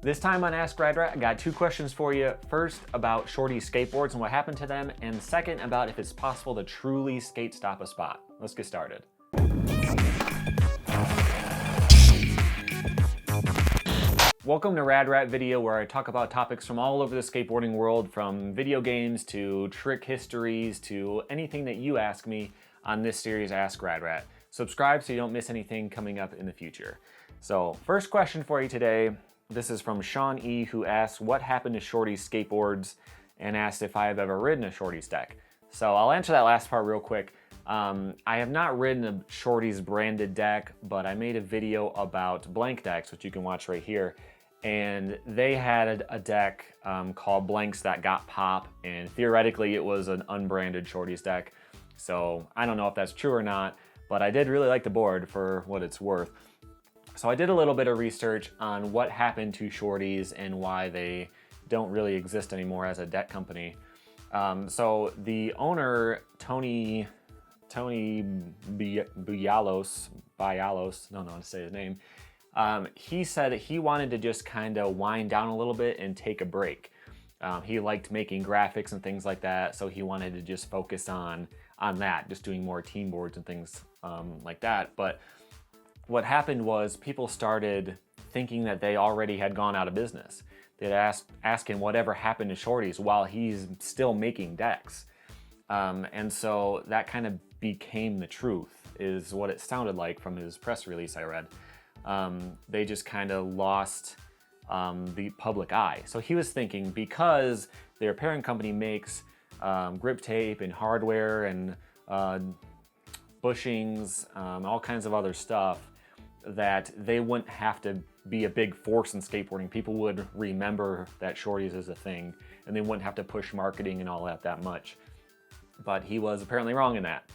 This time on Ask Rad Rat, I got two questions for you. First, about Shorty skateboards and what happened to them, and second, about if it's possible to truly skate stop a spot. Let's get started. Welcome to Rad Rat Video, where I talk about topics from all over the skateboarding world, from video games to trick histories to anything that you ask me on this series, Ask Rad Rat. Subscribe so you don't miss anything coming up in the future. So, first question for you today. This is from Sean E, who asks, what happened to Shorty's skateboards, and asked if I have ever ridden a Shorty's deck. So I'll answer that last part real quick. I have not ridden a Shorty's branded deck, but I made a video about blank decks, which you can watch right here. And they had a deck called Blanks that got pop, and theoretically it was an unbranded Shorty's deck. So I don't know if that's true or not, but I did really like the board for what it's worth. So I did a little bit of research on what happened to Shorty's and why they don't really exist anymore as a deck company. So the owner, Tony Bialos, don't know how to say his name, he said that he wanted to just kind of wind down a little bit and take a break. He liked making graphics and things like that, so he wanted to just focus on that, just doing more team boards and things like that. But what happened was people started thinking that they already had gone out of business. They'd ask him whatever happened to Shorty's while he's still making decks. And so that kind of became the truth, is what it sounded like from his press release I read. They just kind of lost the public eye. So he was thinking, because their parent company makes grip tape and hardware and bushings, all kinds of other stuff, that they wouldn't have to be a big force in skateboarding. People would remember that Shorty's is a thing, and they wouldn't have to push marketing and all that much. But he was apparently wrong in that.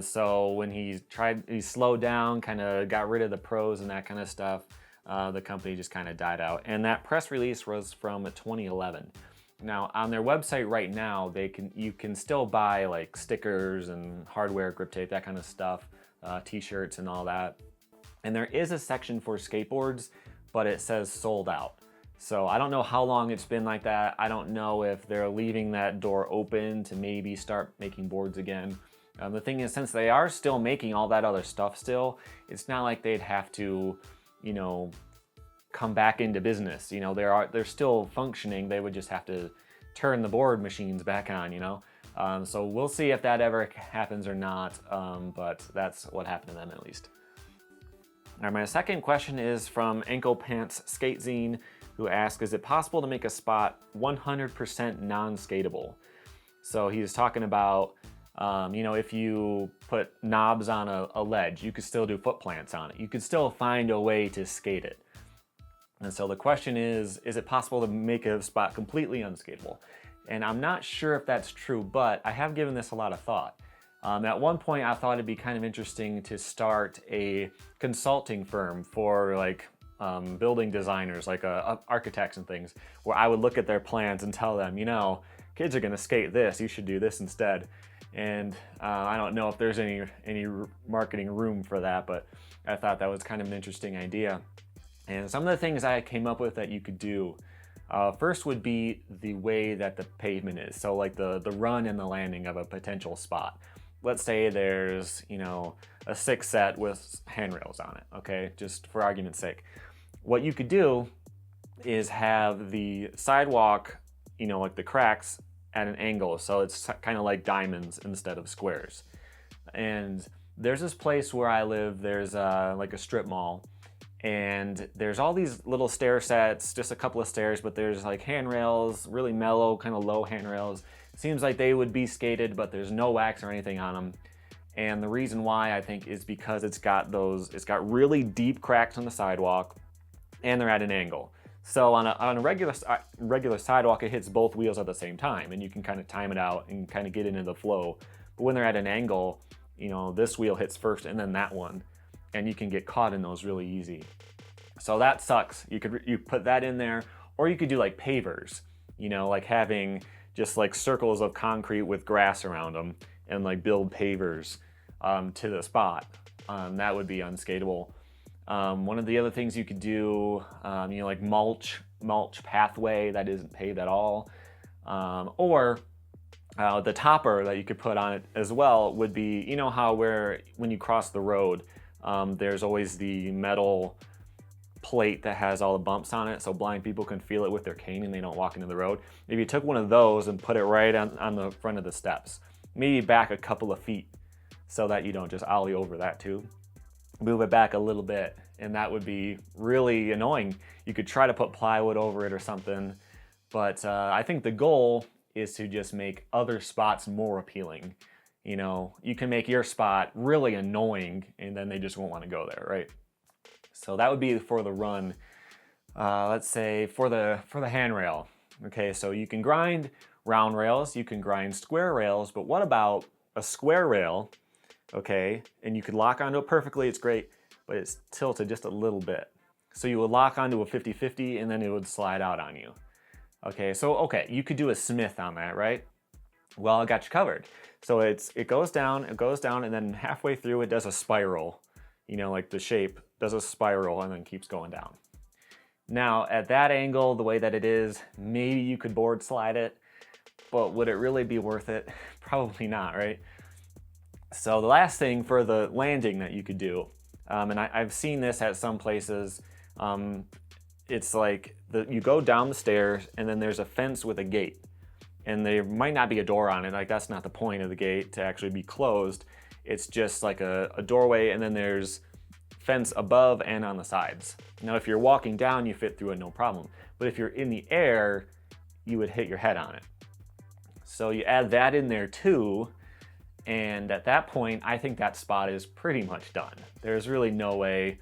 So when he slowed down, kind of got rid of the pros and that kind of stuff, the company just kind of died out. And that press release was from 2011. Now on their website right now, you can still buy like stickers and hardware, grip tape, that kind of stuff, t-shirts and all that. And there is a section for skateboards, but it says sold out. So I don't know how long it's been like that. I don't know if they're leaving that door open to maybe start making boards again. The thing is, since they are still making all that other stuff still, it's not like they'd have to, come back into business. They're still functioning. They would just have to turn the board machines back on, So we'll see if that ever happens or not, but that's what happened to them at least. All right, my second question is from Anklepants Skate Zine, who asks, is it possible to make a spot 100% non-skatable? So he's talking about, if you put knobs on a ledge, you could still do footplants on it. You could still find a way to skate it. And so the question is it possible to make a spot completely unskateable? And I'm not sure if that's true, but I have given this a lot of thought. At one point, I thought it'd be kind of interesting to start a consulting firm for building designers, architects and things, where I would look at their plans and tell them, kids are gonna skate this, you should do this instead. And I don't know if there's any marketing room for that, but I thought that was kind of an interesting idea. And some of the things I came up with that you could do, first would be the way that the pavement is. So like the run and the landing of a potential spot. Let's say there's, a 6 set with handrails on it, okay? Just for argument's sake. What you could do is have the sidewalk, like the cracks at an angle, so it's kind of like diamonds instead of squares. And there's this place where I live, there's like a strip mall, and there's all these little stair sets, just a couple of stairs, but there's like handrails, really mellow, kind of low handrails. Seems like they would be skated, but there's no wax or anything on them. And the reason why, I think, is because it's got really deep cracks on the sidewalk, and they're at an angle. So on a regular sidewalk, it hits both wheels at the same time, and you can kind of time it out and kind of get into the flow. But when they're at an angle, this wheel hits first and then that one, and you can get caught in those really easy. So that sucks. You put that in there, or you could do like pavers, like having just like circles of concrete with grass around them, and like build pavers to the spot. That would be unskateable. One of the other things you could do, you know, like mulch pathway that isn't paved at all, or the topper that you could put on it as well would be, you know how when you cross the road, there's always the metal plate that has all the bumps on it so blind people can feel it with their cane and they don't walk into the road. If you took one of those and put it right on the front of the steps, maybe back a couple of feet so that you don't just ollie over that too. Move it back a little bit, and that would be really annoying. You could try to put plywood over it or something, but I think the goal is to just make other spots more appealing. You know, you can make your spot really annoying and then they just won't want to go there, right? So that would be for the run. Let's say for the handrail. Okay, so you can grind round rails, you can grind square rails, but what about a square rail? Okay, and you could lock onto it perfectly, it's great, but it's tilted just a little bit. So you would lock onto a 50-50 and then it would slide out on you. Okay, so you could do a Smith on that, right? Well, I got you covered. So it goes down, and then halfway through it does a spiral. You know, like the shape does a spiral and then keeps going down. Now, at that angle, the way that it is, maybe you could board slide it, but would it really be worth it? Probably not, right? So the last thing for the landing that you could do, and I've seen this at some places, it's like you go down the stairs and then there's a fence with a gate. And there might not be a door on it, like that's not the point of the gate to actually be closed. It's just like a doorway, and then there's fence above and on the sides. Now if you're walking down, you fit through it no problem. But if you're in the air, you would hit your head on it. So you add that in there too, and at that point, I think that spot is pretty much done. There's really no way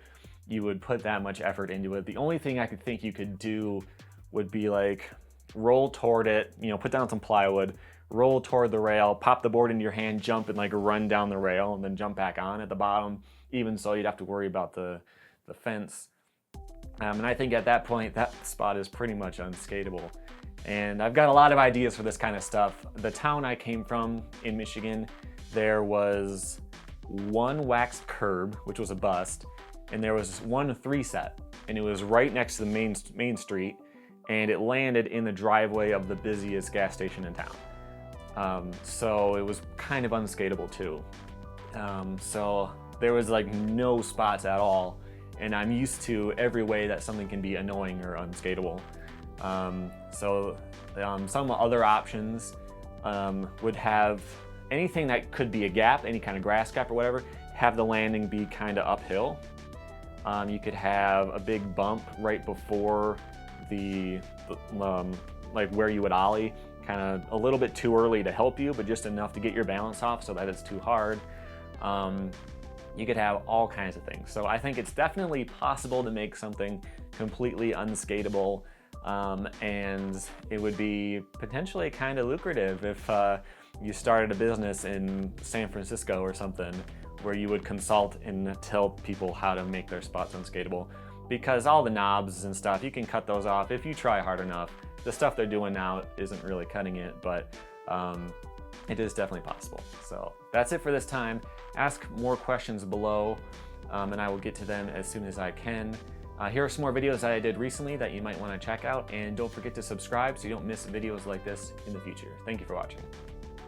you would put that much effort into it. The only thing I could think you could do would be like roll toward it, you know, put down some plywood, roll toward the rail, pop the board into your hand, jump and like run down the rail and then jump back on at the bottom. Even so, you'd have to worry about the fence. And I think at that point, that spot is pretty much unskateable. And I've got a lot of ideas for this kind of stuff. The town I came from in Michigan, there was one waxed curb, which was a bust, and there was one 3-set, and it was right next to the main street, and it landed in the driveway of the busiest gas station in town. So it was kind of unskateable too. So there was like no spots at all, and I'm used to every way that something can be annoying or unskateable. Some other options would have anything that could be a gap, any kind of grass gap or whatever, have the landing be kind of uphill. You could have a big bump right before like where you would ollie, kind of a little bit too early to help you, but just enough to get your balance off so that it's too hard. You could have all kinds of things. So I think it's definitely possible to make something completely unskateable, and it would be potentially kind of lucrative if you started a business in San Francisco or something where you would consult and tell people how to make their spots unskateable. Because all the knobs and stuff, you can cut those off if you try hard enough. The stuff they're doing now isn't really cutting it, but it is definitely possible. So that's it for this time. Ask more questions below, and I will get to them as soon as I can. Here are some more videos that I did recently that you might want to check out, and don't forget to subscribe so you don't miss videos like this in the future. Thank you for watching.